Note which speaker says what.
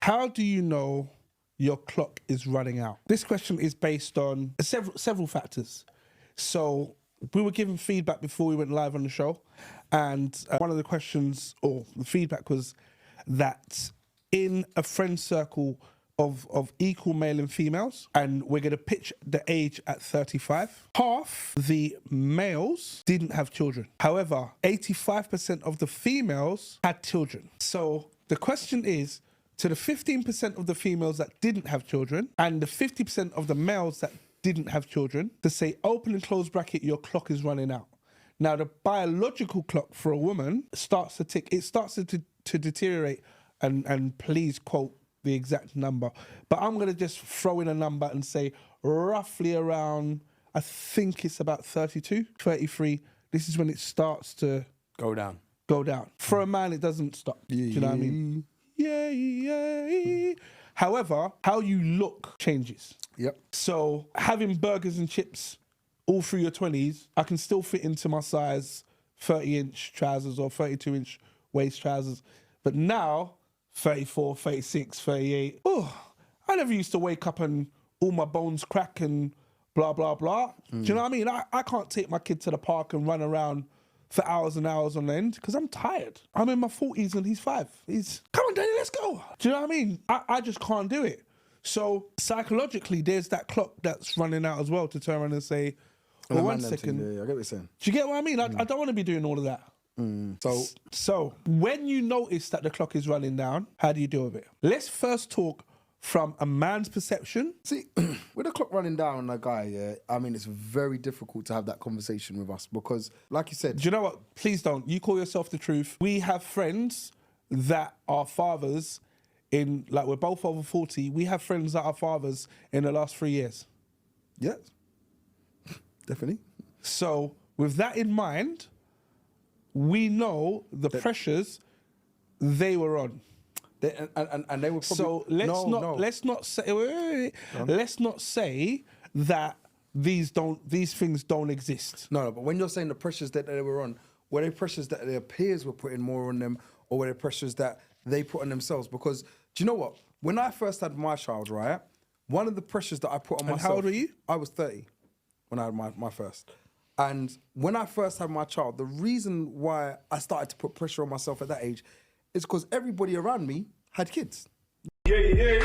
Speaker 1: How do you know your clock is running out? This question is based on several factors. So we were given feedback before we went live on the show, and one of the questions or the feedback was that in a friend circle of equal male and females, and we're going to pitch the age at 35, half the males didn't have children. However, 85% of the females had children. So the question is, to the 15% of the females that didn't have children and the 50% of the males that didn't have children, to say open and close bracket, your clock is running out. Now, the biological clock for a woman starts to tick. It starts to deteriorate, and please quote the exact number. But I'm going to just throw in a number and say roughly around, I think it's about 32, 33. This is when it starts to
Speaker 2: go down.
Speaker 1: For a man, it doesn't stop. Do you know what I mean? Yeah. However, how you look changes.
Speaker 2: Yep.
Speaker 1: So having burgers and chips all through your 20s, I can still fit into my size 30-inch trousers or 32-inch waist trousers. But now, 34, 36, 38, I never used to wake up and all my bones crack and blah, blah, blah. Do you know what I mean? I can't take my kid to the park and run around for hours and hours on end because I'm tired. I'm in my 40s and he's 5. Come on, Daddy, let's go. Do you know what I mean? I just can't do it. So psychologically, there's that clock that's running out as well to turn around and say, well, 1 second.
Speaker 2: Yeah, I get what you're saying.
Speaker 1: Do you get what I mean? I don't want to be doing all of that. So when you notice that the clock is running down, how do you deal with it? Let's first talk from a man's perception.
Speaker 2: See, with the clock running down, a guy, yeah, I mean, it's very difficult to have that conversation with us because, like you said...
Speaker 1: Do you know what? Please don't. You call yourself the truth. We have friends that are fathers in, like, we're both over 40. We have friends that are fathers in the last 3 years.
Speaker 2: Yeah, definitely.
Speaker 1: So with that in mind, we know the pressures they were on.
Speaker 2: And they were probably...
Speaker 1: So let's not say wait. Let's not say that these things don't exist.
Speaker 2: No, but when you're saying the pressures that they were on, were they pressures that their peers were putting more on them, or were they pressures that they put on themselves? Because do you know what? When I first had my child, right, one of the pressures that I put on myself...
Speaker 1: How old were you?
Speaker 2: I was 30 when I had my first. And when I first had my child, the reason why I started to put pressure on myself at that age is because everybody around me had kids. Yeah.